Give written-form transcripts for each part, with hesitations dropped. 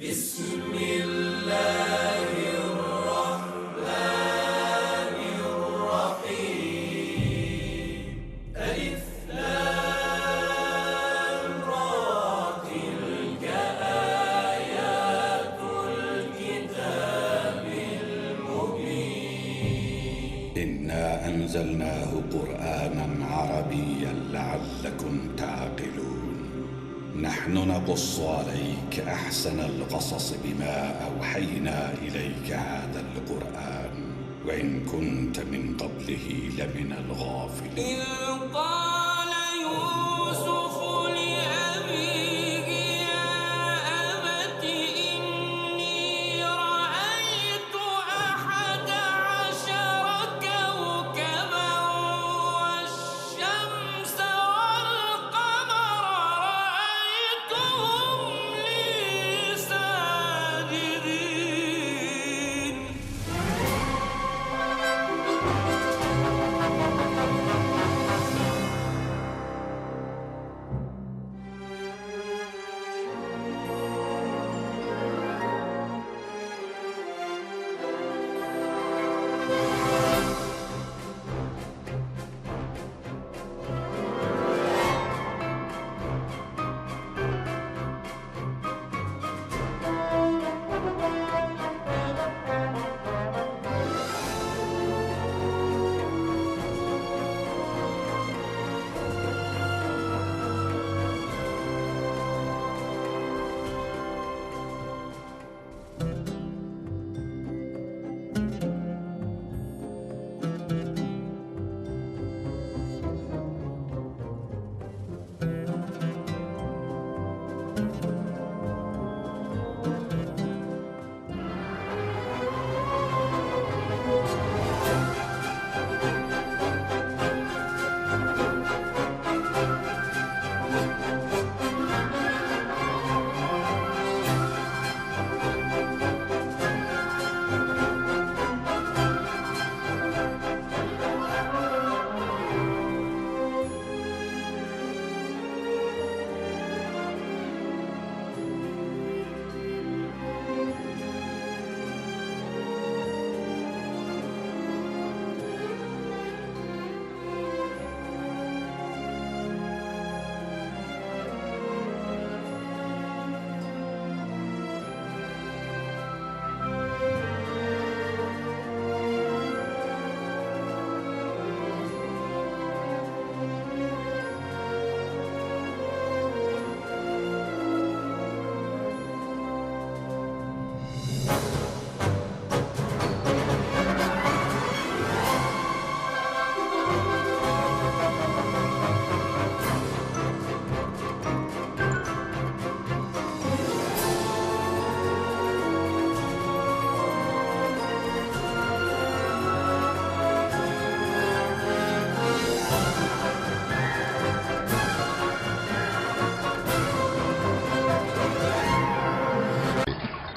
بسم الله الرحمن الرحيم. ألف لام را تلك آيات الكتاب المبين. إنا أنزلناه قرآنا عربيا لعلكم تعقلون. نحن نقص عليك أحسن القصص بما أوحينا إليك هذا القرآن وإن كنت من قبله لمن الغافلين. إذ قال يوسف لأبيه يا أبت إني رأيت 11 كوكبا والشمس والقمر رأيتهم لي ساجدين.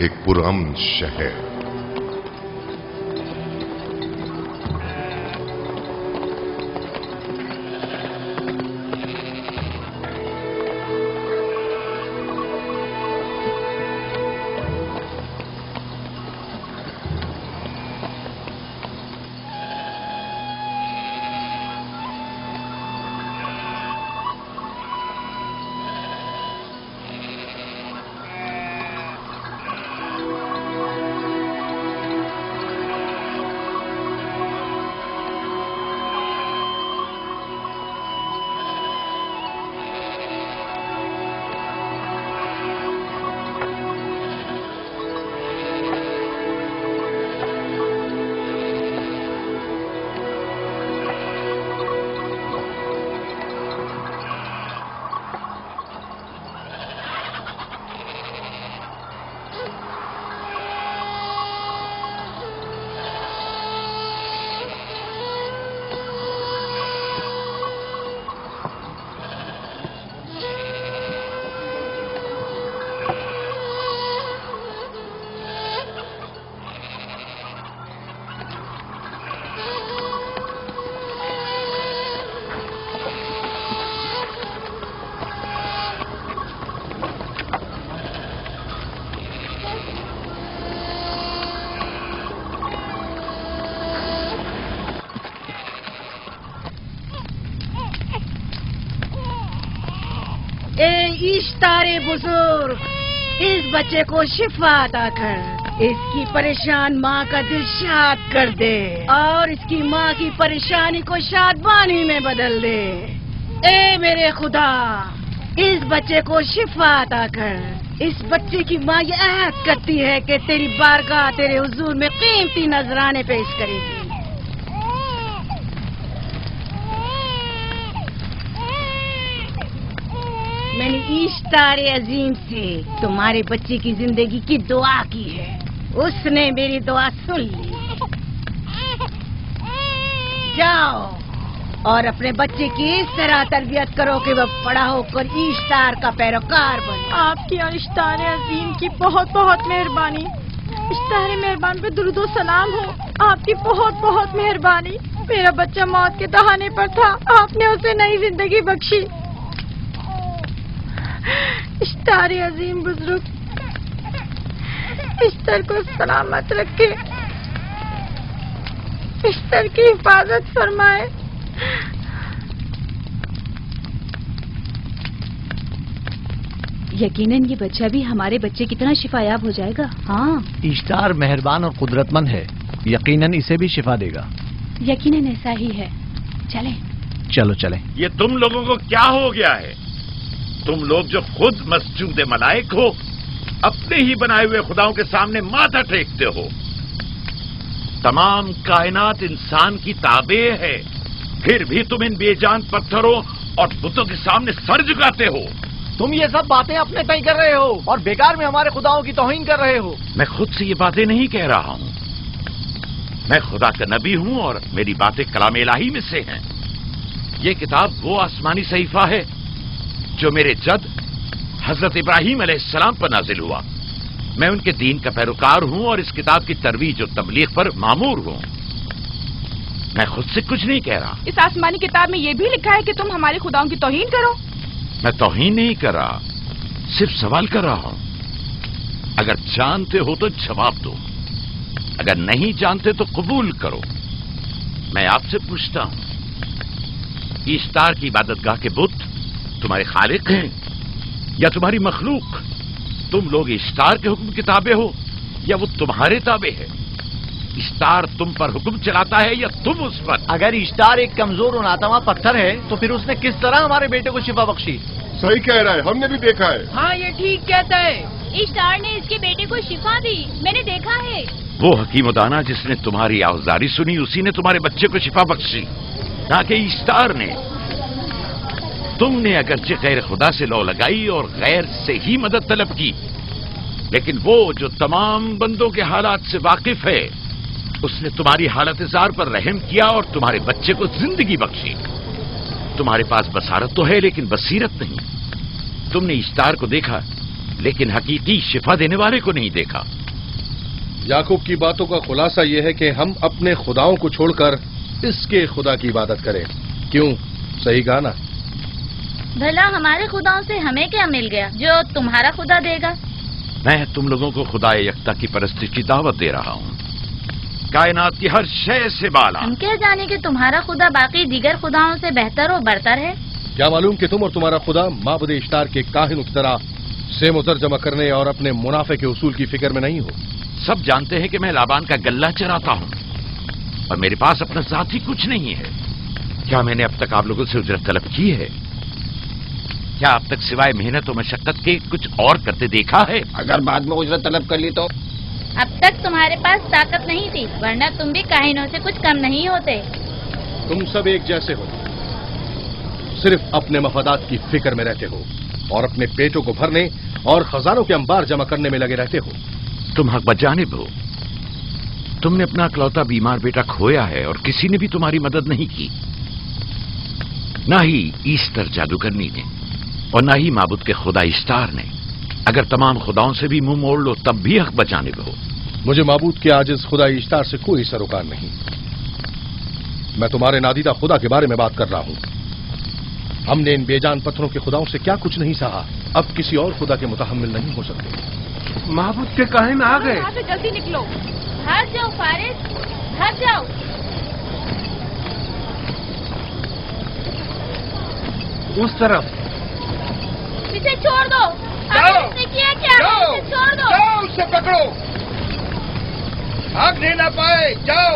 ایک پرامن شہر. اشتار بزرگ اس بچے کو شفا عطا کر، اس کی پریشان ماں کا دل شاد کر دے اور اس کی ماں کی پریشانی کو شادمانی میں بدل دے۔ اے میرے خدا، اس بچے کو شفا عطا کر۔ اس بچے کی ماں یہ عہد کرتی ہے کہ تیری بارگاہ تیرے حضور میں قیمتی نذرانے پیش کرے گی۔ میں نے اشتار عظیم سے تمہارے بچے کی زندگی کی دعا کی ہے، اس نے میری دعا سن لی۔ جاؤ اور اپنے بچے کی اس طرح تربیت کرو کہ وہ بڑا ہو کر اشتار کا پیروکار بنے۔ آپ کی اور اشتار عظیم کی بہت بہت مہربانی۔ اشتار مہربان پہ درود و سلام ہو، آپ کی بہت بہت مہربانی۔ میرا بچہ موت کے دہانے پر تھا، آپ نے اسے نئی زندگی بخشی۔ اشتار عظیم بزرگ اشتر کو سلامت رکھے، اشتر کی حفاظت فرمائے۔ یقیناً یہ بچہ بھی ہمارے بچے کی طرح شفا یاب ہو جائے گا۔ ہاں، اشتار مہربان اور قدرت مند ہے، یقیناً اسے بھی شفا دے گا۔ یقیناً ایسا ہی ہے۔ چلیں چلو چلیں۔ یہ تم لوگوں کو کیا ہو گیا ہے؟ تم لوگ جو خود مسجود ملائک ہو، اپنے ہی بنائے ہوئے خداؤں کے سامنے ماتھا ٹیکتے ہو۔ تمام کائنات انسان کی تابع ہے، پھر بھی تم ان بے جان پتھروں اور بتوں کے سامنے سر جھکاتے ہو۔ تم یہ سب باتیں اپنے تئیں کر رہے ہو اور بیکار میں ہمارے خداؤں کی توہین کر رہے ہو۔ میں خود سے یہ باتیں نہیں کہہ رہا ہوں، میں خدا کا نبی ہوں اور میری باتیں کلام الہی میں سے ہیں۔ یہ کتاب وہ آسمانی صحیفہ ہے جو میرے جد حضرت ابراہیم علیہ السلام پر نازل ہوا۔ میں ان کے دین کا پیروکار ہوں اور اس کتاب کی ترویج و تبلیغ پر مامور ہوں۔ میں خود سے کچھ نہیں کہہ رہا۔ اس آسمانی کتاب میں یہ بھی لکھا ہے کہ تم ہمارے خداؤں کی توہین کرو۔ میں توہین نہیں کر رہا، صرف سوال کر رہا ہوں۔ اگر جانتے ہو تو جواب دو، اگر نہیں جانتے تو قبول کرو۔ میں آپ سے پوچھتا ہوں، اشتار کی عبادت گاہ کے بت تمہارے خالق ہیں یا تمہاری مخلوق؟ تم لوگ اشتار کے حکم کے تابع ہو یا وہ تمہارے تابع ہے؟ اشتار تم پر حکم چلاتا ہے یا تم اس پر؟ اگر اشتار ایک کمزور اور ناتواں پتھر ہے تو پھر اس نے کس طرح ہمارے بیٹے کو شفا بخشی؟ صحیح کہہ رہا ہے، ہم نے بھی دیکھا ہے۔ ہاں یہ ٹھیک کہتا ہے، اشتار نے اس کے بیٹے کو شفا دی، میں نے دیکھا ہے۔ وہ حکیم و دانا جس نے تمہاری آوازداری سنی، اسی نے تمہارے بچے کو شفا بخشی، نہ کہ اشتار نے۔ تم نے اگرچہ غیر خدا سے لو لگائی اور غیر سے ہی مدد طلب کی، لیکن وہ جو تمام بندوں کے حالات سے واقف ہے، اس نے تمہاری حالت زار پر رحم کیا اور تمہارے بچے کو زندگی بخشی۔ تمہارے پاس بصارت تو ہے لیکن بصیرت نہیں۔ تم نے اشتار کو دیکھا لیکن حقیقی شفا دینے والے کو نہیں دیکھا۔ یعقوب کی باتوں کا خلاصہ یہ ہے کہ ہم اپنے خداؤں کو چھوڑ کر اس کے خدا کی عبادت کریں۔ کیوں؟ صحیح کہا نا؟ بھلا ہمارے خداؤں سے ہمیں کیا مل گیا جو تمہارا خدا دے گا؟ میں تم لوگوں کو خدا یکتا کی پرستش کی دعوت دے رہا ہوں، کائنات کی ہر شے سے بالا۔ ہم کیا جانے کہ تمہارا خدا باقی دیگر خداؤں سے بہتر و برتر ہے؟ کیا معلوم کہ تم اور تمہارا خدا معبود اشتار کے کاہنوں کی طرح سیم و زر جمع کرنے اور اپنے منافع کے اصول کی فکر میں نہیں ہو؟ سب جانتے ہیں کہ میں لابان کا گلہ چراتا ہوں اور میرے پاس اپنا ذاتی کچھ نہیں ہے۔ کیا میں نے اب تک آپ لوگوں سے اجرت طلب کی ہے؟ کیا اب تک سوائے محنت و مشقت کے کچھ اور کرتے دیکھا ہے؟ اگر بعد میں اجرت طلب کر لی تو؟ اب تک تمہارے پاس طاقت نہیں تھی، ورنہ تم بھی کاہنوں سے کچھ کم نہیں ہوتے۔ تم سب ایک جیسے ہو، صرف اپنے مفادات کی فکر میں رہتے ہو اور اپنے پیٹوں کو بھرنے اور خزانوں کے انبار جمع کرنے میں لگے رہتے ہو۔ تم حق بجانب ہو۔ تم نے اپنا اکلوتا بیمار بیٹا کھویا ہے اور کسی نے بھی تمہاری مدد نہیں کی، نہ ہی ایسٹر جادوگرنی نے اور نہ ہی معبود کے خدا اشتار نے۔ اگر تمام خداؤں سے بھی منہ موڑ لو تب بھی حق بجانب ہو۔ مجھے معبود کے عاجز خدا اشتار سے کوئی سروکار نہیں۔ میں تمہارے نادیدہ خدا کے بارے میں بات کر رہا ہوں۔ ہم نے ان بے جان پتھروں کے خداؤں سے کیا کچھ نہیں سہا، اب کسی اور خدا کے متحمل نہیں ہو سکتے۔ معبود کے کاہن آ گئے۔ یہاں سے جلدی نکلو۔ بھاگ جاؤ فارس، بھاگ جاؤ۔ اس طرف इसे छोड़ दो। जाओ। आखिर इसने किया क्या? जाओ। इसे छोड़ दो। जाओ, उसे पकड़ो। भागने ना पाए, जाओ।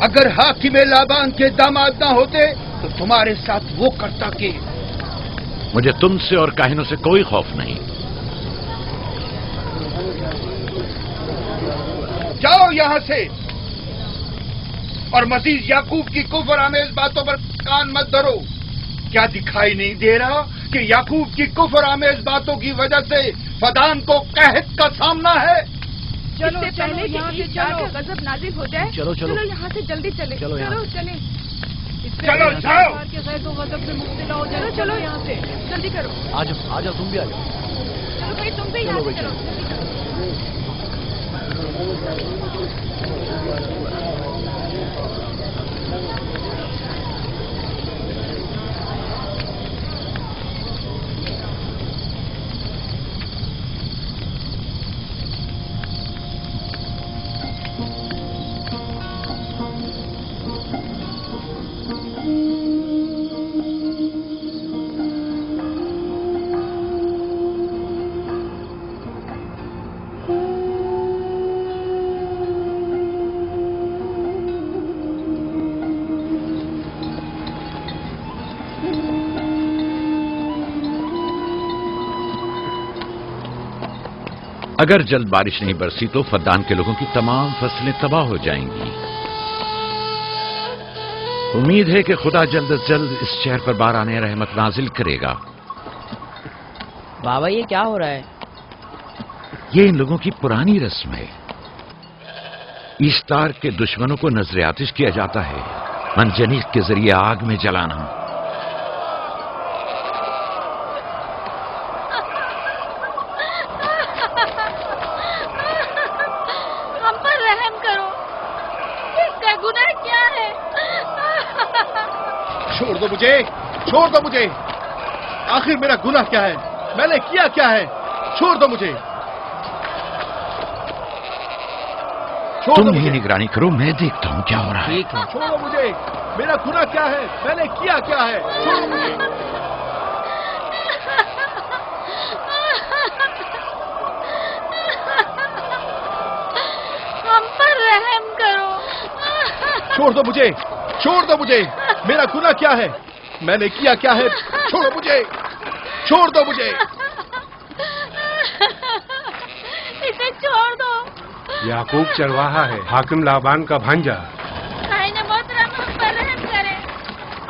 अगर हाकिम लाबान के दामाद ना होते तो तुम्हारे साथ वो करता कि। मुझे तुमसे और काहिनों से कोई खौफ नहीं। जाओ यहां से, और मजीद याकूब की कुफर आमेज बातों पर कान मत धरो। क्या दिखाई नहीं दे रहा कि याकूब की कुफर आमेज बातों की वजह से फदान को कहत का सामना है? चलो पहले यहाँ से जाकर गजब नाजिल हो जाए। चलो चलो चलो यहाँ से जल्दी चले। चलो यहाँ। चलो चले। चलो जाओ। तो गजब में मुब्तला हो जाए। चलो यहाँ से जल्दी करो। आ जाओ तुम भी आ जाओ। चलो भाई तुम भी यहाँ से चलो। अगर जल्द बारिश नहीं बरसी तो फद्दान के लोगों की तमाम फसलें तबाह हो जाएंगी। उम्मीद है कि खुदा जल्द से जल्द इस शहर पर बाराने रहमत नाजिल करेगा। बाबा ये क्या हो रहा है? ये इन लोगों की पुरानी रस्म है। ईस्तार के दुश्मनों को नजर आतिश किया जाता है, मंजनीक के जरिए आग में जलाना। हम पर रहम करो, इसका गुनाह क्या है? छोड़ दो मुझे, छोड़ दो मुझे। आखिर मेरा गुनाह क्या है? मैंने किया क्या है? छोड़ दो मुझे। छोड़ दो तुम ही मुझे। निगरानी करो, मैं देखता हूं क्या हो रहा है। ठीक है। छोड़ो मुझे। मेरा गुनाह क्या है? मैंने किया क्या है? छोड़ो मुझे। हम पर रहम करो। छोड़ दो मुझे, छोड़ दो मुझे। मेरा गुनाह क्या है? मैंने किया क्या है? छोड़ो मुझे, छोड़ दो मुझे। इसे छोड़ दो। याकूब चरवाहा है, हाकिम लाबान का भांजा। कायने मोहतरम हम पर रहम करे।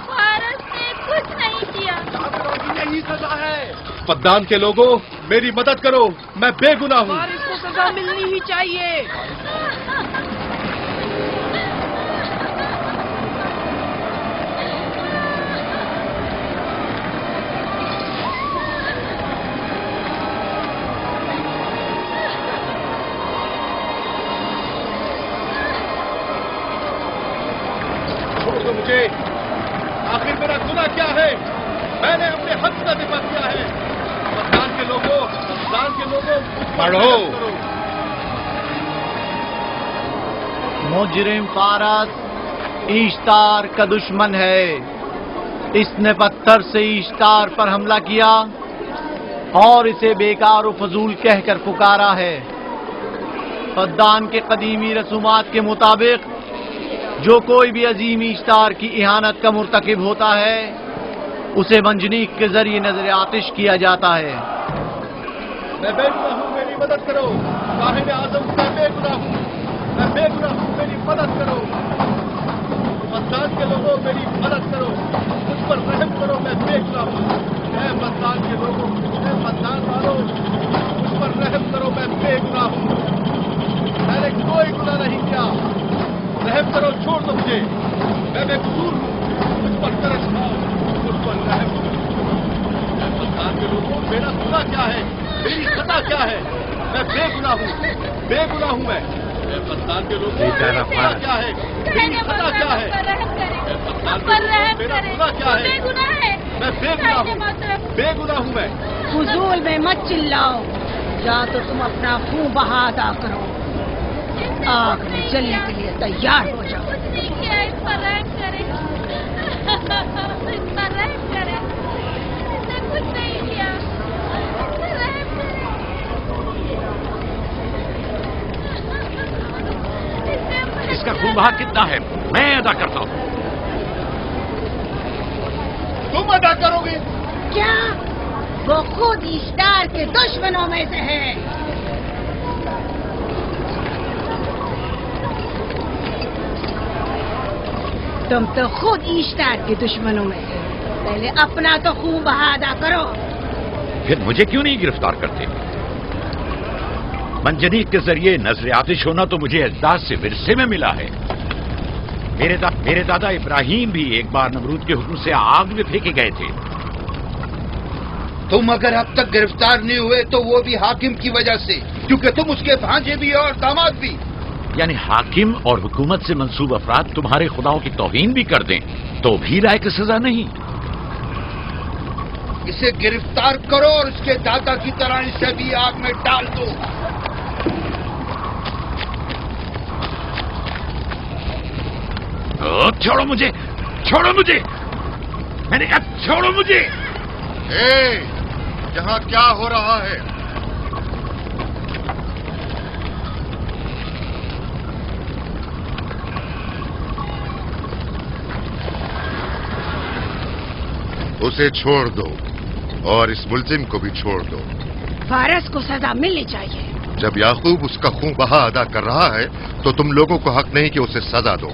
फारस ने कुछ नहीं किया। यही सजा है। फद्दान के लोगों, मेरी मदद करो, मैं बेगुनाह हूँ। और इसको सजा मिलनी ही चाहिए। छोड़ दो मुझे। आखिर मेरा गुनाह क्या है? मैंने अपने हक का दिफा किया है। फद्दान के लोगों, फद्दान के लोगों, पढ़ो। मुजरिम फारस ईश्तार का दुश्मन है। इसने पत्थर से ईश्तार पर हमला किया और इसे बेकार और फजूल कहकर पुकारा है। फद्दान के कदीमी रसूमात के मुताबिक जो कोई भी अजीम ईश्तार की इहानत का मुर्तकिब होता है उसे मंजनीक के जरिए नजर आतिश किया जाता है। मैं बेगुनाह हूँ, मेरी मदद करो। साहिब आजम, मैं बेगुनाह हूँ, मैं बेगुनाह हूँ, मेरी मदद करो। फद्दान के लोगों, मेरी मदद करो, मुझ पर रहम करो, मैं बेगुनाह हूँ। ऐ फद्दान के लोगों, ऐ फद्दान वालों, मुझ पर रहम करो, मैं बेगुनाह हूँ। मैंने कोई गुनाह नहीं किया, रहम करो, छोड़ दो मुझे। मैं बेकसूर हूँ, मुझ पर तरस खाओ, मुझ पर रहम करो। ऐ फद्दान के लोगों, मेरा गुनाह क्या है? मेरी सजा क्या है? मैं बेगुनाह हूँ, बेगुनाह हूँ मैं। ऐ फद्दान के लोगों, मेरा गुनाह क्या है? मेरी सजा क्या है? ऐ फद्दान के लोगों, मेरा गुनाह क्या है? मैं बेगुनाह हूँ, बेगुनाह हूँ मैं। फजूल में मत चिल्लाओ, या तो तुम अपना खून बहा अदा करो। आग में जलने के लिए तैयार हो जाओ। कुछ नहीं किया, इस पर रहम करें। इस पर रहम करें। इसने कुछ नहीं किया, इस पर रहम करें। इसका खून बहा कितना है मैं अदा करता हूँ। तुम अदा करोगे? क्या? वो खुद इश्तार के दुश्मनों में से है। तुम तो खुद इश्तार के दुश्मनों में से। पहले अपना तो खून बहा अदा करो। फिर मुझे क्यों नहीं गिरफ्तार करते? मंजनीक के जरिए नजर आतिश होना तो मुझे अजदाद से विरसे में मिला है। मेरे दादा इब्राहिम भी एक बार नमरूद के हुक्म से आग में फेंके गए थे। तुम अगर अब तक गिरफ्तार नहीं हुए तो वो भी हाकिम की वजह से, क्योंकि तुम उसके भांजे भी और दामाद भी। यानी हाकिम और हुकूमत से मंसूब अफराद तुम्हारे खुदाओं की तौहीन भी कर दें तो भी लायक सजा नहीं। इसे गिरफ्तार करो और उसके दादा की तरह इसे भी आग में डाल दो। छोड़ो मुझे, छोड़ो मुझे, मैंने कहा छोड़ो मुझे। यहाँ क्या हो रहा है? उसे छोड़ दो और इस मुलजिम को भी छोड़ दो। फारस को सजा मिलनी चाहिए। जब याकूब उसका खून बहा अदा कर रहा है तो तुम लोगों को हक नहीं कि उसे सजा दो।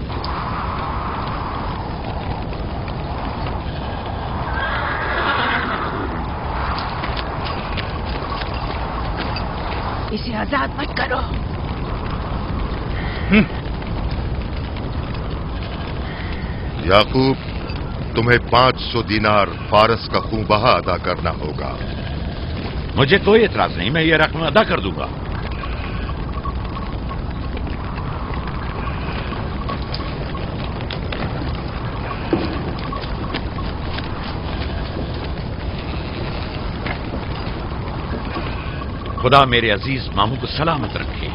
इसे आजाद मत करो। याकूब, तुम्हें 500 दीनार फारस का खून बहा अदा करना होगा। मुझे कोई एतराज नहीं, मैं ये रकम अदा कर दूंगा। खुदा मेरे अजीज मामू को सलामत रखे।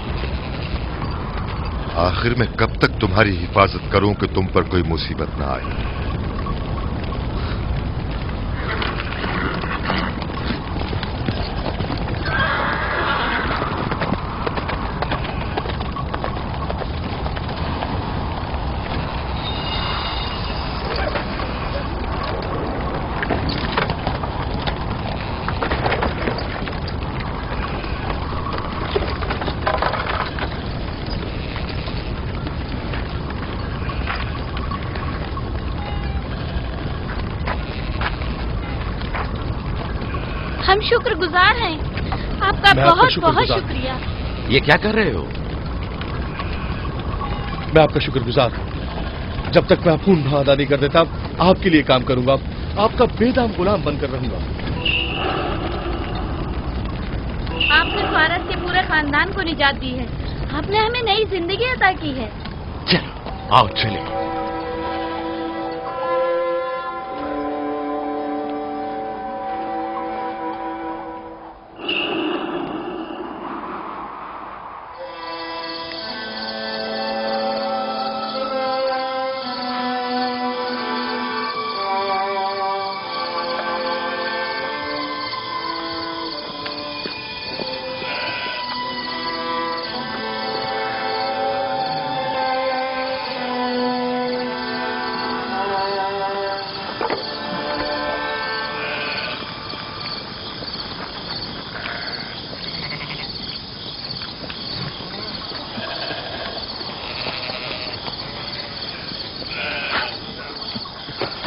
आखिर में कब तक तुम्हारी हिफाजत करूं कि तुम पर कोई मुसीबत ना आए? हम शुक्रगुजार हैं आपका, बहुत बहुत शुक्रिया। ये क्या कर रहे हो? मैं आपका शुक्रगुजार हूं। जब तक मैं खून बहा अदा नहीं कर देता आपके लिए काम करूंगा, आपका बेदाम गुलाम बनकर रहूंगा। आपने फारस के पूरे खानदान को निजात दी है। आपने हमें नई जिंदगी अता की है। चलो आओ चले।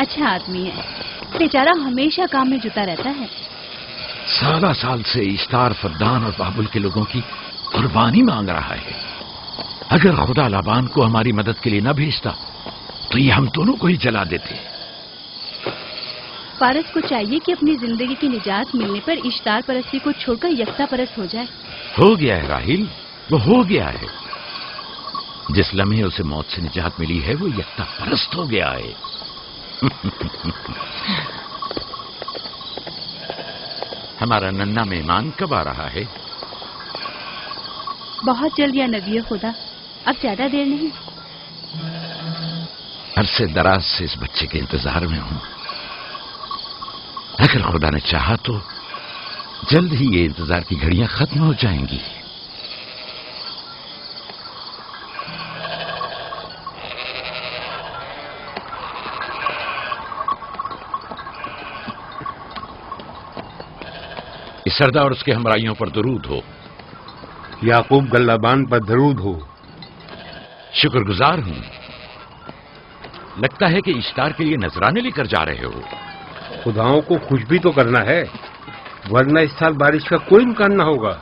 अच्छा आदमी है, बेचारा हमेशा काम में जुटा रहता है। साला साल से इश्तार, फद्दान और बाबुल के लोगों की कुर्बानी मांग रहा है। अगर खुदा लाबान को हमारी मदद के लिए न भेजता तो ये हम दोनों को ही जला देते। फारस को चाहिए कि अपनी जिंदगी की निजात मिलने पर इश्तार परस्ती को छोड़कर यकता परस्त हो जाए। हो गया है राहिल, वो हो गया है। जिस लम्हे उसे मौत से निजात मिली है वो यकता परस्त हो गया है। हमारा नन्ना मेहमान कब आ रहा है? बहुत जल्द या नबी खुदा, اب زیادہ دیر نہیں. عرصے دراز سے اس بچے کے انتظار میں ہوں. اگر خدا نے چاہا تو جلد ہی یہ انتظار کی گھڑیاں ختم ہو جائیں گی. اس سردار اور اس کے ہمراہیوں پر درود ہو. یعقوب گلابان پر درود ہو. شکر گزار ہوں. لگتا ہے کہ اشتار کے لیے نذرانے لے کر جا رہے ہو. خداؤں کو خوش بھی تو کرنا ہے، ورنہ اس سال بارش کا کوئی امکان نہ ہوگا.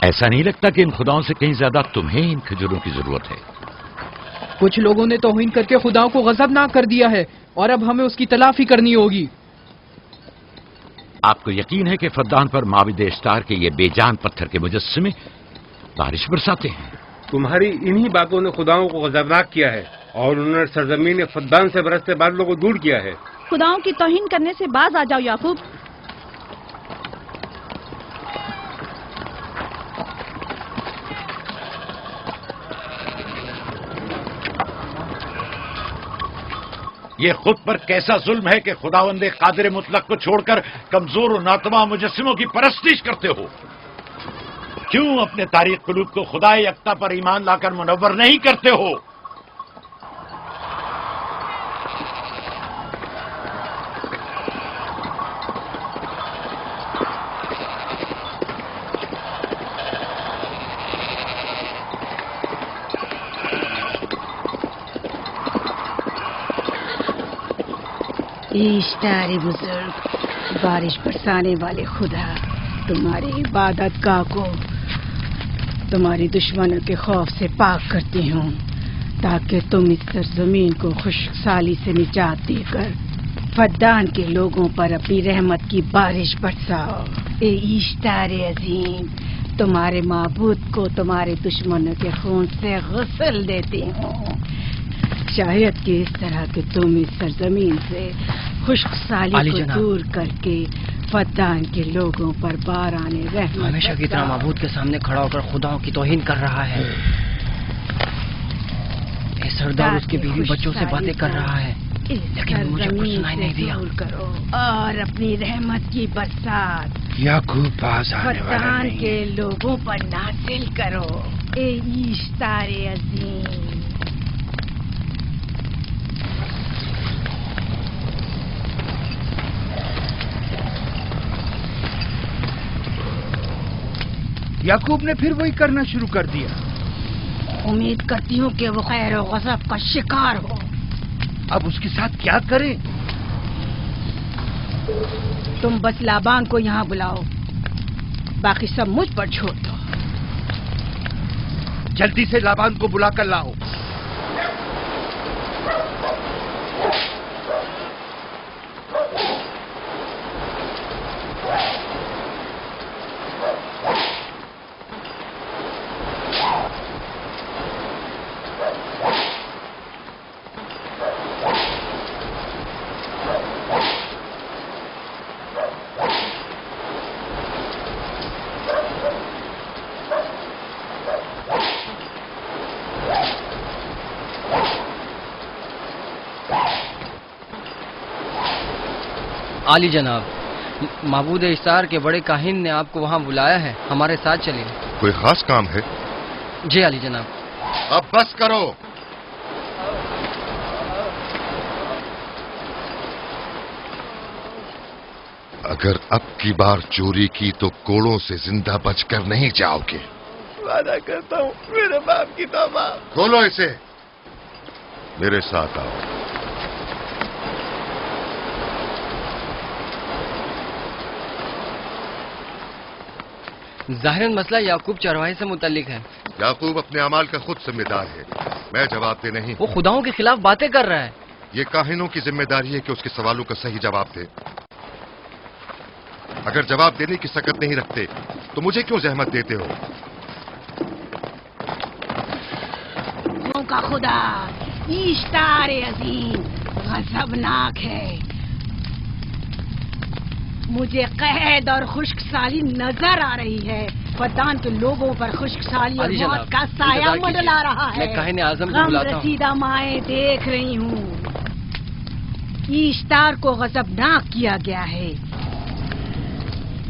ایسا نہیں لگتا کہ ان خداؤں سے کہیں زیادہ تمہیں ان کھجوروں کی ضرورت ہے؟ کچھ لوگوں نے توہین کر کے خداؤں کو غضبناک کر دیا ہے اور اب ہمیں اس کی تلافی کرنی ہوگی. آپ کو یقین ہے کہ فدان پر معبد اشتار کے یہ بے جان پتھر کے مجسمے بارش برساتے ہیں؟ تمہاری انہی باتوں نے خداؤں کو غضبناک کیا ہے اور انہوں نے سرزمین فدان سے برستے بادلوں کو دور کیا ہے. خداؤں کی توہین کرنے سے باز آ جاؤ یعقوب. یہ خود پر کیسا ظلم ہے کہ خداوند قادر مطلق کو چھوڑ کر کمزور و ناتواں مجسموں کی پرستش کرتے ہو. کیوں اپنے تاریخ قلوب کو خدا یکتا پر ایمان لا کر منور نہیں کرتے ہو؟ اشتار بزرگ، بارش برسانے والے خدا، تمہاری عبادت گاہ کو تمہاری دشمنوں کے خوف سے پاک کرتی ہوں تاکہ تم اس سرزمین کو خشک سالی سے نجات دے کر فدان کے لوگوں پر اپنی رحمت کی بارش برساؤ. اے اشتار عظیم، تمہارے معبود کو تمہارے دشمنوں کے خون سے غسل دیتی ہوں. شاید کہ اس طرح کہ تم اس سرزمین سے خشک سالی کو دور کر کے فدان کے لوگوں پر باران رحمت ہمیشہ کی طرح معبود کے سامنے کھڑا ہو کر خداؤں کی توہین کر رہا ہے. اے سردار اس کے بیوی بچوں سے باتیں کر رہا ہے لیکن مجھے کچھ سنائی نہیں دیا. کرو اور اپنی رحمت کی برسات یعقوب باز آنے والا فدان نہیں. کے لوگوں پر نازل کرو. اے اشتار عظیم، یعقوب نے پھر وہی کرنا شروع کر دیا. امید کرتی ہوں کہ وہ خیر و غضب کا شکار ہو. اب اس کے ساتھ کیا کریں؟ تم بس لابان کو یہاں بلاؤ، باقی سب مجھ پر چھوڑ دو. جلدی سے لابان کو بلا کر لاؤ. عالی جناب، معبود اشتار کے بڑے کاہن نے آپ کو وہاں بلایا ہے، ہمارے ساتھ چلیں. کوئی خاص کام ہے؟ جی عالی جناب. اب بس کرو. اگر اب کی بار چوری کی تو کوڑوں سے زندہ بچ کر نہیں جاؤ گے. وعدہ کرتا ہوں میرے باپ کی توبہ. کھولو اسے، میرے ساتھ آؤ. ظاہراً مسئلہ یعقوب چرواہے سے متعلق ہے. یعقوب اپنے اعمال کا خود ذمہ دار ہے، میں جواب دہ نہیں. وہ خداؤں کے خلاف باتیں کر رہا ہے. یہ کاہنوں کی ذمہ داری ہے کہ اس کے سوالوں کا صحیح جواب دے. اگر جواب دینے کی سکت نہیں رکھتے تو مجھے کیوں زحمت دیتے ہو؟ کا خدا اشتار عظیم غضبناک ہے. مجھے قحط اور خشک سالی نظر آ رہی ہے. फद्दान के लोगों पर खुश्क साली और अली मौत जनाब, का साया इंतजार कीजिए। मंडला रहा है। मैं काहिन आज़म को गम बुलाता हूँ। रसीदा माएँ देख रही हूँ। ईश्तार को गजबनाक किया गया है।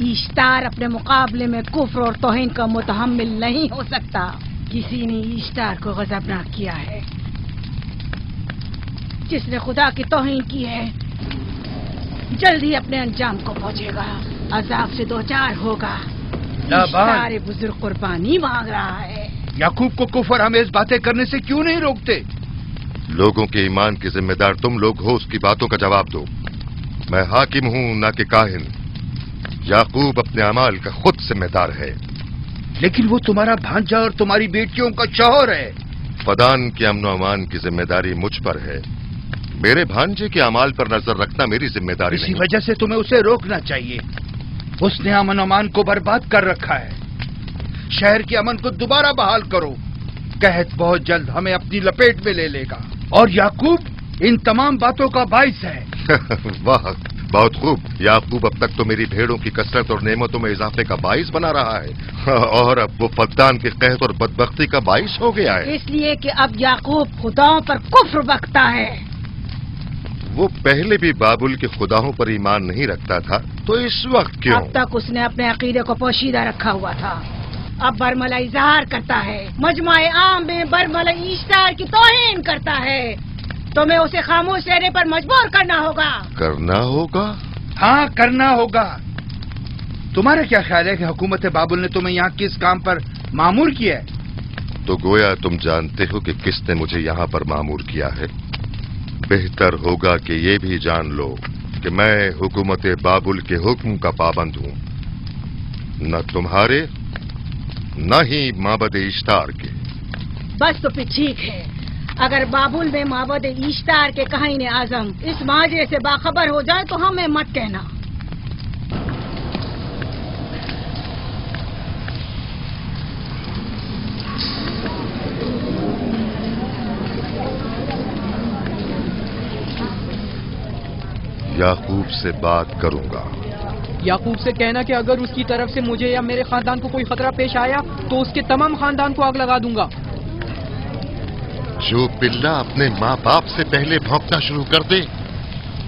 ईश्तार अपने मुकाबले में कुफ्र और तौहीन का मुतहम्मिल नहीं हो सकता। किसी ने ईश्तार को गजबनाक किया है। जिसने खुदा की तौहीन की है जल्दी अपने अंजाम को पहुंचेगा, अजाब से दो चार होगा। ईश्तार बुजुर्ग कुर्बानी मांग रहा है। याकूब को कुफर आमेज बातें करने से क्यों नहीं रोकते? लोगों के ईमान की जिम्मेदार तुम लोग हो, उसकी बातों का जवाब दो। मैं हाकिम हूं ना कि काहिन। याकूब अपने अमाल का खुद जिम्मेदार है। लेकिन वो तुम्हारा भांजा और तुम्हारी बेटियों का शौहर है। फदान के अमन अमान की जिम्मेदारी मुझ पर है। मेरे भांजे के अमाल पर नजर रखना मेरी जिम्मेदारी इसी नहीं। वजह से तुम्हें उसे रोकना चाहिए। उसने अमन अमान को बर्बाद कर रखा है। शहर के अमन को दोबारा बहाल करो। कहत बहुत जल्द हमें अपनी लपेट में ले लेगा और याकूब इन तमाम बातों का बाइस है। वाह, बहुत खूब। याकूब अब तक तो मेरी भेड़ों की कसरत और नेमतों में इजाफे का बाइस बना रहा है और अब वो फद्दान के कहत और बदबख्ती का बाइस हो गया है। इसलिए कि अब याकूब खुदाओं पर कुफ्र बकता है। वो पहले भी बाबुल के खुदाओं पर ईमान नहीं रखता था, तो इस वक्त क्यों? अब तक उसने अपने अकीदे को पोशीदा रखा हुआ था। अब बरमला इजहार करता है, मजमाए आम में बरमला ईश्तार की तौहीन करता है। तुम्हें उसे खामोश रहने पर मजबूर करना होगा। करना होगा? हाँ, करना होगा। तुम्हारा क्या ख्याल है कि हुकूमत बाबुल ने तुम्हें यहाँ किस काम पर मामूर किया है? तो गोया तुम जानते हो कि किसने मुझे यहाँ पर मामूर किया है। बेहतर होगा कि ये भी जान लो कि मैं हुकूमत बाबुल के हुक्म का पाबंद हूँ, न तुम्हारे न ही माबद इश्तार के। बस तो फिर ठीक है। अगर बाबुल में माबद इश्तार के काहिन आजम इस माजरे से बाखबर हो जाए तो हमें मत कहना। याकूब से बात करूंगा। याकूब से कहना कि अगर उसकी तरफ से मुझे या मेरे खानदान को कोई खतरा पेश आया तो उसके तमाम खानदान को आग लगा दूंगा। जो पिल्ला अपने माँ बाप से पहले भौंकना शुरू कर दे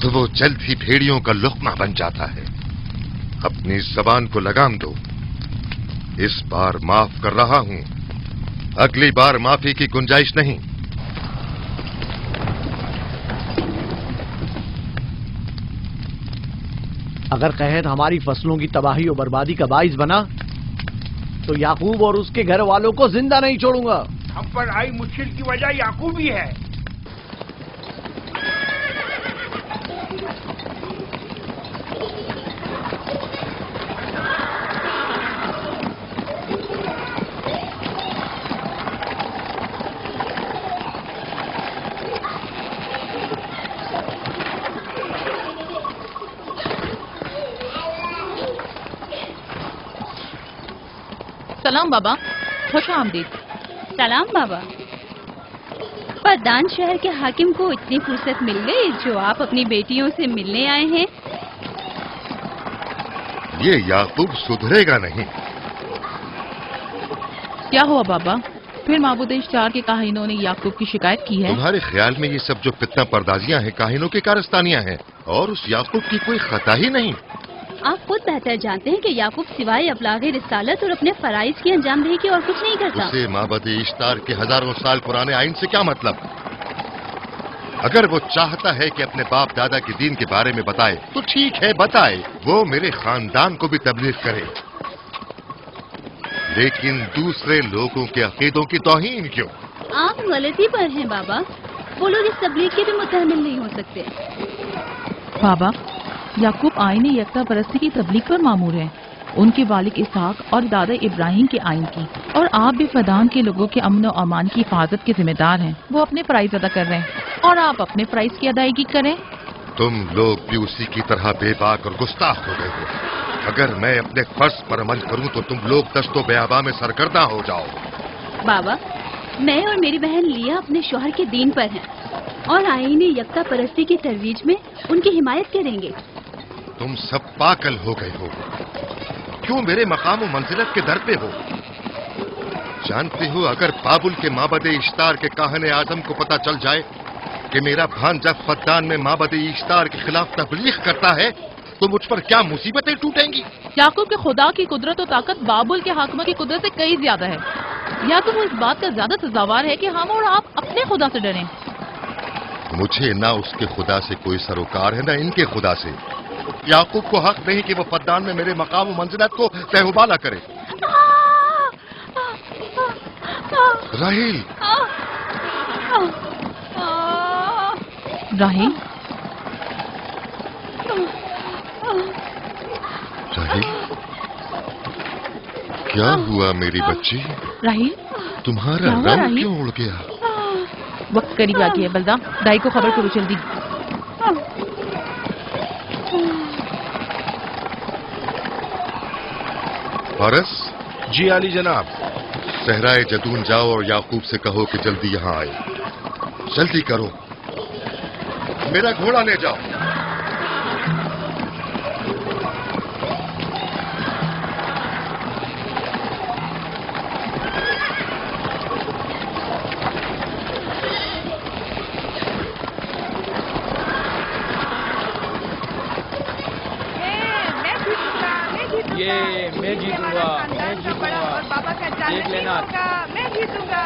तो वो जल्द ही भेड़ियों का लुक़मा बन जाता है। अपनी जबान को लगाम दो। इस बार माफ कर रहा हूं, अगली बार माफी की गुंजाइश नहीं। अगर कहत हमारी फसलों की तबाही और बर्बादी का बाइस बना तो याकूब और उसके घर वालों को जिंदा नहीं छोड़ूंगा। हम पर आई मुश्किल की वजह याकूब ही है। सलाम बाबा, खुश आमदीद। सलाम बाबा। फद्दान शहर के हाकिम को इतनी फुर्सत मिल गई जो आप अपनी बेटियों से मिलने आए हैं। ये याकूब सुधरेगा नहीं। क्या हुआ बाबा? फिर माबूद इश्तार के काहिनों ने याकूब की शिकायत की है? तुम्हारे ख्याल में ये सब जो फितना पर्दाजियां हैं काहिनों की कारस्तानियां हैं और उस याकूब की कोई खता ही नहीं। आप खुद बेहतर जानते हैं कि याकूब सिवाय अबलागे रिसालत और अपने फराइज की अंजामदही की और कुछ नहीं करता। उसे माबद इश्तार के हजारों साल पुराने आइन से क्या मतलब? अगर वो चाहता है कि अपने बाप दादा के दीन के बारे में बताए तो ठीक है, बताए। वो मेरे खानदान को भी तबलीग करे, लेकिन दूसरे लोगों के अकीदों की तौहीन क्यों? आप गलती पर हैं बाबा। वो लोग इस तबलीग के भी मुतहम्मिल नहीं हो सकते। बाबा, याकूब आईन यकता परस्ती की तबलीग पर मामूर है, उनके वालिद इसहाक और दादा इब्राहिम के आइन की। और आप भी फदान के लोगों के अमन और अमान की हिफाजत के जिम्मेदार हैं। वो अपने फराइज अदा कर रहे हैं और आप अपने फराइज की अदायगी करें। तुम लोग भी उसी की तरह बेबाक और गुस्ताख हो गए हो। अगर मैं अपने फर्ज पर अमल करूं तो तुम लोग दस्तो बेआबा में सरगर्दा हो जाओ। बाबा, मैं और मेरी बहन लिया अपने शौहर के दीन पर हैं और आईन यकता परस्ती की तरवीज में उनकी हिमायत करेंगे। तुम सब पागल हो गए हो। क्यों मेरे मकाम और मंजिलत के दर पे हो? जानते हो, अगर बाबुल के माबद इश्तार के काहने आजम को पता चल जाए कि मेरा भांजा फद्दान में माबद इश्तार के खिलाफ तबलीग करता है तो मुझ पर क्या मुसीबतें टूटेंगी। याकूब के खुदा की कुदरत और ताकत बाबुल के हाकिम की कुदरत से कई ज्यादा है। याकूब इस बात का ज्यादा सजावार है कि हम और आप अपने खुदा से डरें। मुझे ना उसके खुदा से कोई सरोकार है, ना इनके खुदा से। याकूब को हक नहीं कि वो फद्दान में मेरे मकाम और मंजिलत को तहबाला करे। राहिल, राहिल, राहिल, क्या हुआ मेरी बच्ची? राहिल, तुम्हारा क्या हुआ, रंग राहिल? क्यों उड़ गया? वक्त करीब आ गया है बलदा, दाई को खबर करो जल्दी। फारस? जी आली जनाब। सहराए जदून जाओ और याकूब से कहो कि जल्दी यहाँ आए। जल्दी करो, मेरा घोड़ा ले जाओ। ये मैं जीतूंगा, मैं जीतूंगा। देख लेना, मैं जीतूंगा।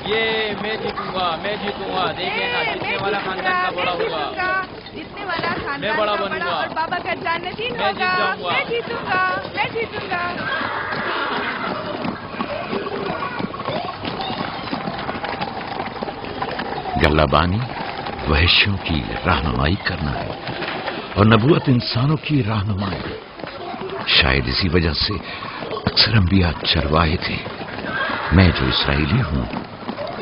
ये मैं जीतूंगा, मैं जीतूंगा। देख लेना, जीतने वाला खानदान का बड़ा होगा। जीतने वाला खानदान मैं बड़ा का बनूंगा। और बाबा का जन्नतीन मैं जीत होगा। जाऊंगा। मैं जीतूंगा, मैं जीतूंगा। गल्लाबानी वहशियों की रहनुमाई करना है और नबूवत इंसानों की रहनुमाई। शायद इसी वजह से अक्सर अंबिया चरवाहे थे। मैं जो इसराइली हूं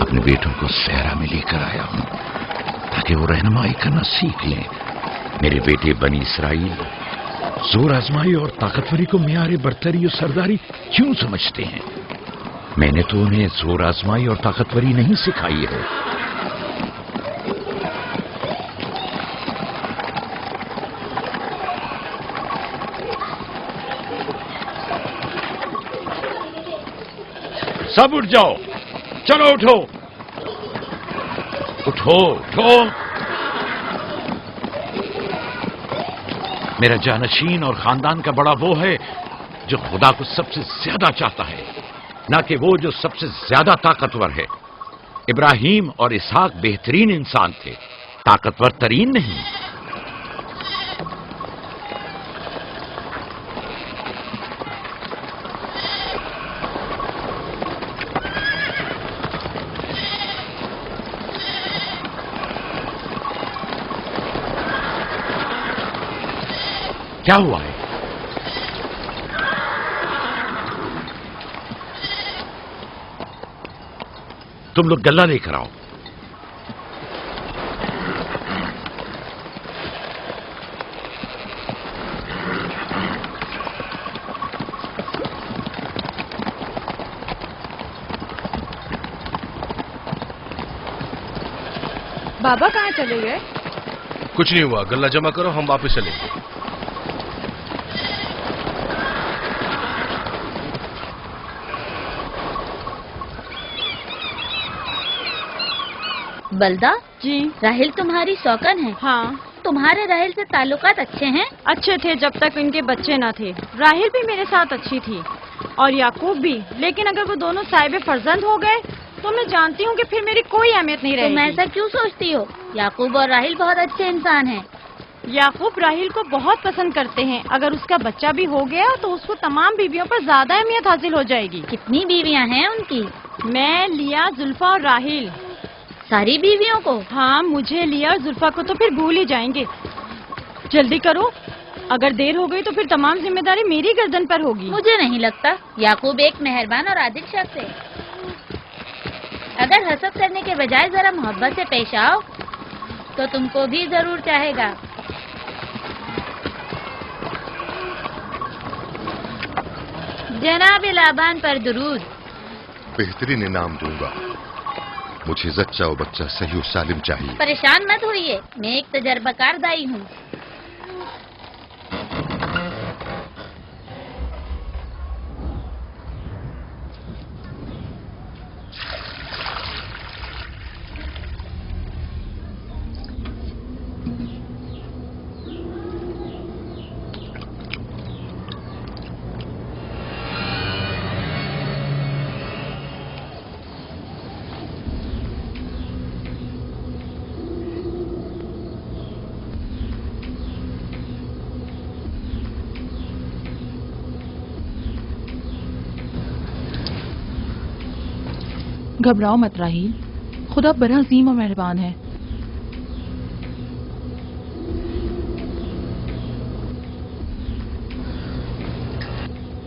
अपने बेटों को सहरा में लेकर आया हूं ताकि वो रहनुमाई करना सीख लें। मेरे बेटे बनी इसराइल जोर आजमाई और ताकतवरी को मियारे बरतरी और सरदारी क्यों समझते हैं? मैंने तो उन्हें जोर आजमाई और ताकतवरी नहीं सिखाई है। सब उठ जाओ, चलो उठो, उठो, उठो। मेरा जानशीन और खानदान का बड़ा वो है जो खुदा को सबसे ज्यादा चाहता है, ना कि वो जो सबसे ज्यादा ताकतवर है। इब्राहिम और इसहाक बेहतरीन इंसान थे, ताकतवर तरीन नहीं। क्या हुआ है? तुम लोग गल्ला लेकर आओ। बाबा कहाँ चले गए? कुछ नहीं हुआ, गल्ला जमा करो, हम वापस चलेंगे। बलदा जी। राहिल तुम्हारी शौकन है? हाँ। तुम्हारे राहिल से ताल्लुकात अच्छे हैं? अच्छे थे जब तक इनके बच्चे न थे। राहिल भी मेरे साथ अच्छी थी और याकूब भी, लेकिन अगर वो दोनों साहिब फर्जंद हो गए तो मैं जानती हूँ कि फिर मेरी कोई अहमियत नहीं रहेगी। तुम ऐसा क्यों सोचती हो? याकूब और राहिल बहुत अच्छे इंसान हैं। याकूब राहिल को बहुत पसंद करते हैं। अगर उसका बच्चा भी हो गया तो उसको तमाम बीवियों पर ज्यादा अहमियत हासिल हो जाएगी। कितनी बीवियाँ हैं उनकी? मैं, लिया, जुल्फा और राहिल। सारी बीवियों को? हाँ, मुझे, लिया और जुल्फा को तो फिर भूल ही जाएंगे। जल्दी करो, अगर देर हो गई तो फिर तमाम जिम्मेदारी मेरी गर्दन पर होगी। मुझे नहीं लगता। याकूब एक मेहरबान और आदिल शख्स है। अगर हसद करने के बजाय जरा मोहब्बत से पेश आओ तो तुमको भी जरूर चाहेगा। जनाब लाबान पर दुरूद। बेहतरीन इनाम दूंगा। मुझे जच्चा और बच्चा सही और सालिम चाहिए। परेशान मत होइए, मैं एक तजर्बाकार दाई हूँ। घबराओ मत राहील, खुदा बड़ा अजीम और मेहरबान है।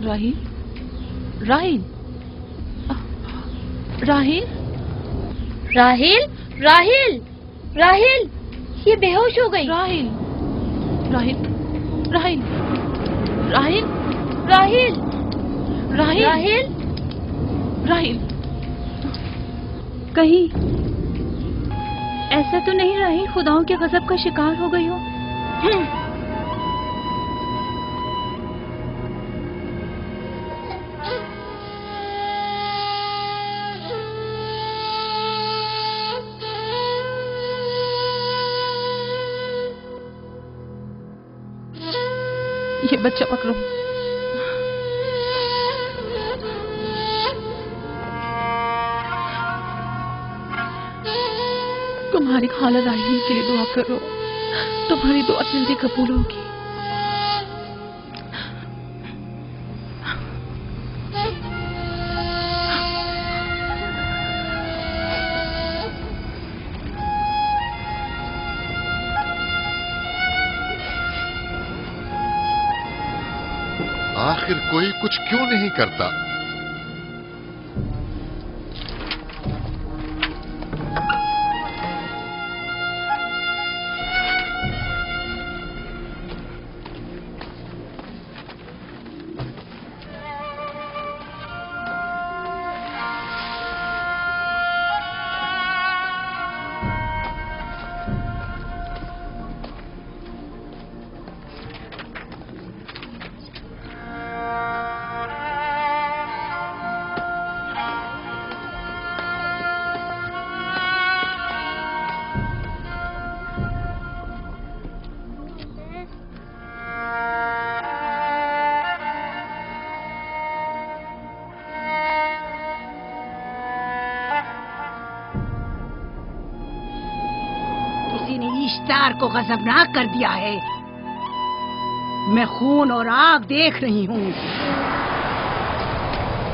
राहील, राहील, राहील, राहिल, राहिल, राहिल, ये बेहोश हो गई। राहील, राहील, राहील, राहील, राहिल, राहील, राहिल, राहील, कहीं ऐसा तो नहीं राहिल खुदाओं के गजब का शिकार हो गई हो? ये बच्चा पकड़ो। तुम्हारी खाला राहील के लिए दुआ करो, तुम्हारी दुआ जल्दी कबूल होगी। आखिर कोई कुछ क्यों नहीं करता? किसी ने इश्तार को गजबनाक कर दिया है। मैं खून और आग देख रही हूँ।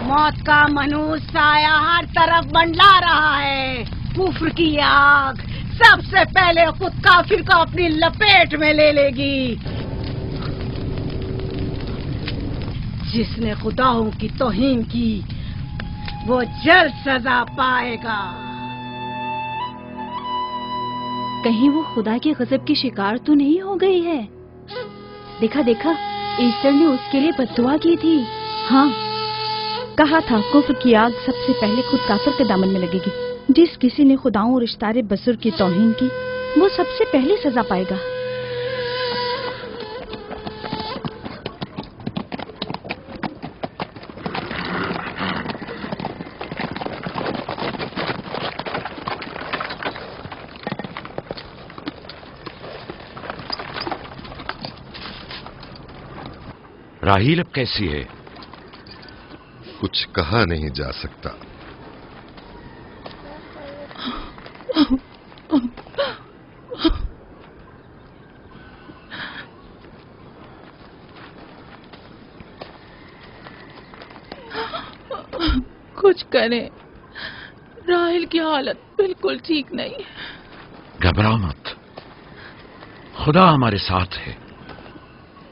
मौत का मनूस साया हर तरफ मंडला रहा है। कुफ्र की आग सबसे पहले खुद काफिर को अपनी लपेट में ले लेगी। जिसने खुदाओं की तौहीन की वो जल्द सजा पाएगा। कहीं वो खुदा के गजब की शिकार तो नहीं हो गई है? देखा देखा, ईस्टर ने उसके लिए बद्दुआ की थी। हाँ, कहा था कुफ्र की आग सबसे पहले खुद काफिर के दामन में लगेगी। जिस किसी ने खुदाओं और इश्तारे बजुर्ग की तौहीन की वो सबसे पहले सजा पाएगा। राहील अब कैसी है? कुछ कहा नहीं जा सकता। कुछ करें, राहील की हालत बिल्कुल ठीक नहीं है। घबराओ मत, खुदा हमारे साथ है।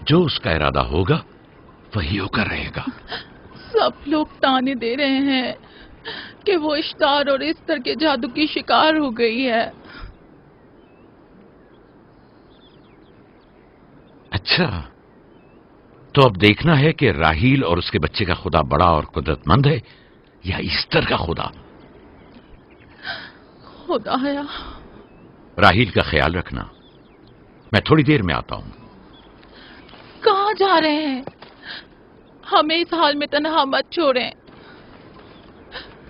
जो उसका इरादा होगा वही होकर रहेगा। सब लोग ताने दे रहे हैं कि वो इश्तार और इस्तर के जादू की शिकार हो गई है। अच्छा, तो अब देखना है कि राहील और उसके बच्चे का खुदा बड़ा और कुदरतमंद है या ईस्टर का खुदा। खुदाया, राहील का ख्याल रखना। मैं थोड़ी देर में आता हूं। कहाँ जा रहे हैं? हमें इस हाल में तन्हा मत छोड़ें।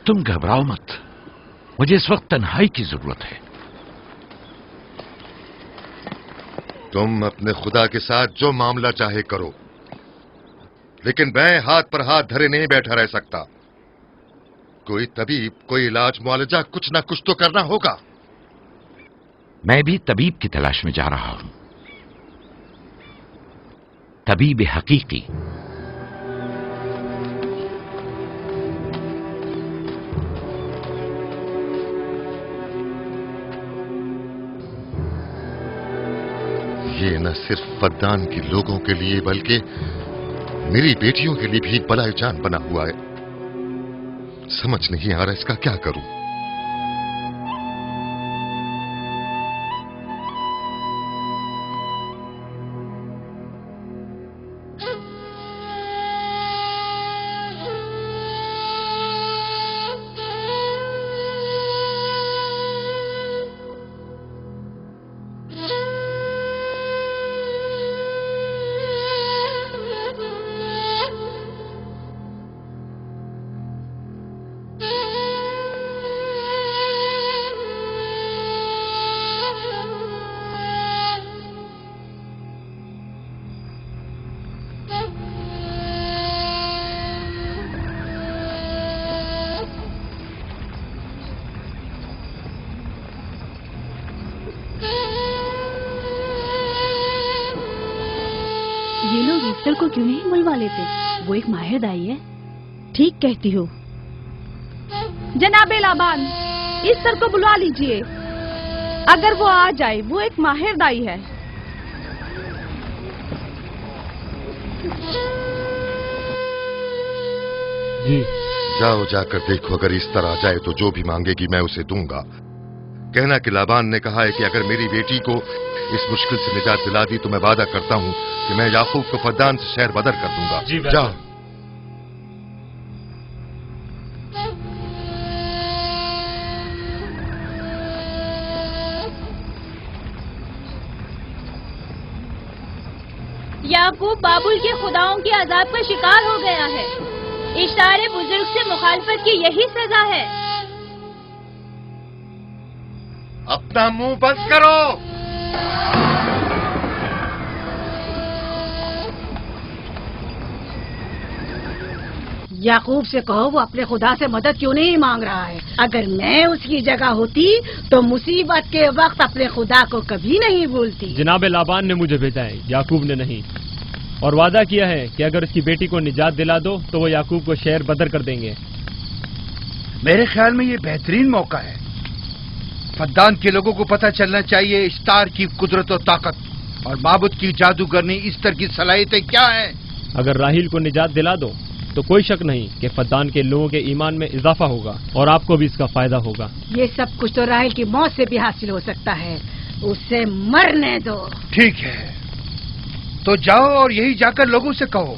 तुम घबराओ मत, मुझे इस वक्त तन्हाई की जरूरत है। तुम अपने खुदा के साथ जो मामला चाहे करो, लेकिन मैं हाथ पर हाथ धरे नहीं बैठा रह सकता। कोई तबीब, कोई इलाज, मुआलजा, कुछ ना कुछ तो करना होगा। मैं भी तबीब की तलाश में जा रहा हूं, तबीब हकीकी। یہ نہ صرف فدان کے لوگوں کے لیے بلکہ میری بیٹیوں کے لیے بھی ایک بلائے جان بنا ہوا ہے. سمجھ نہیں آ رہا اس کا کیا کروں. یہ لوگ ایسٹر کو کیوں نہیں بلوا لیتے؟ وہ ایک ماہر دائی ہے. ٹھیک کہتی ہو. جناب لابان، ایسٹر کو بلوا لیجئے. اگر وہ آ جائے، وہ ایک ماہر دائی ہے. جی جاؤ، جا کر دیکھو. اگر اس طرح آ جائے تو جو بھی مانگے گی میں اسے دوں گا. کہنا کہ لابان نے کہا ہے کہ اگر میری بیٹی کو اس مشکل سے نجات دلا دی تو میں وعدہ کرتا ہوں کہ میں یعقوب کو فدان سے شہر بدر کر دوں گا. جاؤ. یعقوب بابل کے خداؤں کے عذاب کا شکار ہو گیا ہے. اشتار بزرگ سے مخالفت کی یہی سزا ہے. اپنا منہ بند کرو. یعقوب سے کہو وہ اپنے خدا سے مدد کیوں نہیں مانگ رہا ہے. اگر میں اس کی جگہ ہوتی تو مصیبت کے وقت اپنے خدا کو کبھی نہیں بھولتی. جناب لابان نے مجھے بھیجا ہے، یعقوب نے نہیں، اور وعدہ کیا ہے کہ اگر اس کی بیٹی کو نجات دلا دو تو وہ یعقوب کو شہر بدر کر دیں گے. میرے خیال میں یہ بہترین موقع ہے. فدان کے لوگوں کو پتہ چلنا چاہیے اشتار کی قدرت و طاقت اور معبود کی جادوگرنی اسٹر کی صلاحیتیں کیا ہیں. اگر راہیل کو نجات دلا دو تو کوئی شک نہیں کہ فدان کے لوگوں کے ایمان میں اضافہ ہوگا اور آپ کو بھی اس کا فائدہ ہوگا. یہ سب کچھ تو راہیل کی موت سے بھی حاصل ہو سکتا ہے. اسے مرنے دو. ٹھیک ہے، تو جاؤ اور یہی جا کر لوگوں سے کہو.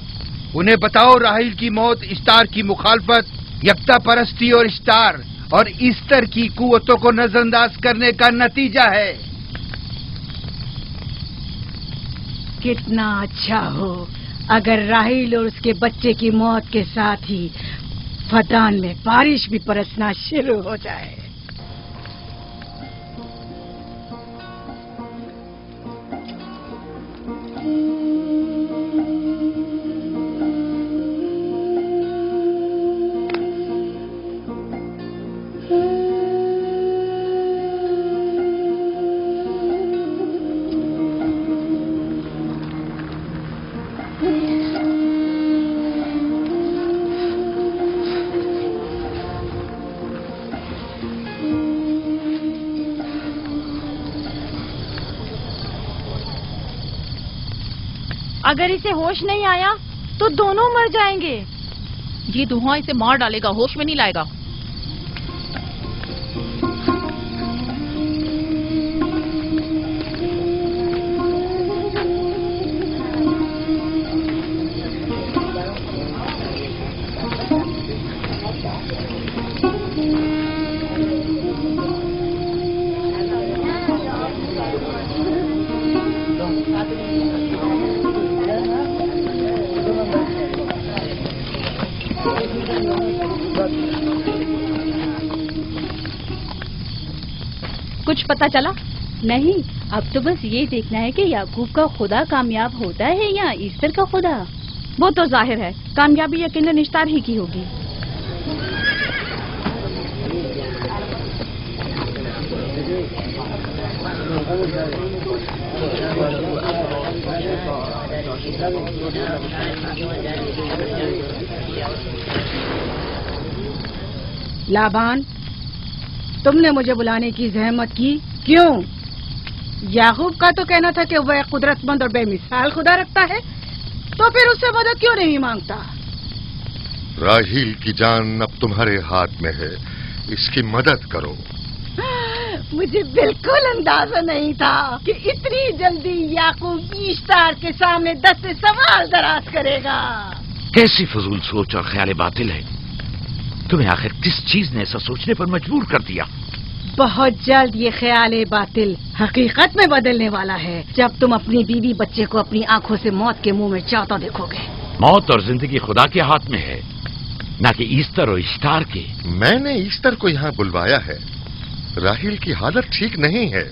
انہیں بتاؤ راہیل کی موت اشتار کی مخالفت، یکتا پرستی اور اشتار اور ایسٹر کی قوتوں کو نظر انداز کرنے کا نتیجہ ہے. کتنا اچھا ہو اگر راہیل اور اس کے بچے کی موت کے ساتھ ہی فدان میں بارش بھی برسنا شروع ہو جائے. اگر اسے ہوش نہیں آیا تو دونوں مر جائیں گے. یہ دھواں اسے مار ڈالے گا، ہوش میں نہیں لائے گا. کچھ پتا چلا؟ نہیں، اب تو بس یہ دیکھنا ہے کہ یعقوب کا خدا کامیاب ہوتا ہے یا ایسٹر کا خدا. وہ تو ظاہر ہے کامیابی یقیناً اشتار ہی کی ہوگی. لابان، تم نے مجھے بلانے کی زحمت کی کیوں؟ याकूब का तो कहना था कि वह कुदरतमंद और बेमिसाल खुदा रखता है, तो फिर उससे मदद क्यों नहीं मांगता? राहील की जान अब तुम्हारे हाथ में है, इसकी मदद करो। मुझे बिल्कुल अंदाजा नहीं था कि इतनी जल्दी याकूब ईश्तार के सामने 10 से सवाल दराज करेगा। कैसी फजूल सोच और ख्याल बातिल है। तुम्हें आखिर किस चीज ने ऐसा सोचने पर मजबूर कर दिया? बहुत जल्द ये ख्याल बातिल हकीकत में बदलने वाला है, जब तुम अपनी बीवी बच्चे को अपनी आंखों से मौत के मुंह में जाता देखोगे। मौत और जिंदगी खुदा के हाथ में है, न कि ईस्टर और इश्तार के। मैंने ईस्टर को यहाँ बुलवाया है। राहील की हालत ठीक नहीं है।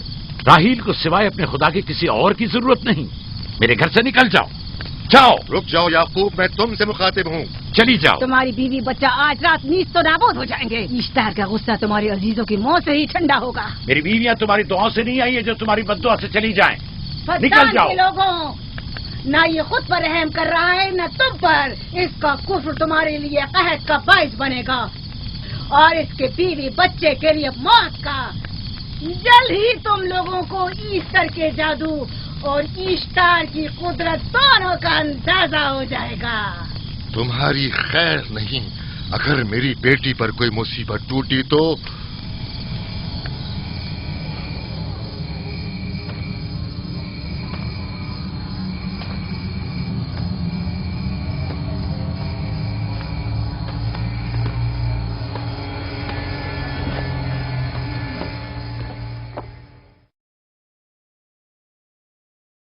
राहील को सिवाय अपने खुदा के किसी और की जरूरत नहीं। मेरे घर से निकल जाओ। जाओ। रुक जाओ याकूब, मैं तुमसे मुखातिब हूँ। चली जाओ। तुम्हारी बीवी बच्चा आज रात नीच तो नाबूद हो जाएंगे। ईश्तार का गुस्सा तुम्हारे अजीजों की मौत से ही ठंडा होगा। मेरी बीवियां तुम्हारी दुआओं से नहीं आई है जो तुम्हारी बद्दुआ से चली जाएं। निकल फद्दान जाओ। के लोगों, ना ये खुद पर रहम कर रहा है न तुम पर। इसका कुफ्र तुम्हारे लिए कहत का बाइस बनेगा और इसके बीवी बच्चे के लिए मौत का। जल्द ही तुम लोगों को ईस्टर के जादू और ईश्तार की कुदरत दोनों का अंदाजा हो जाएगा। तुम्हारी खैर नहीं। अगर मेरी बेटी पर कोई मुसीबत टूटी तो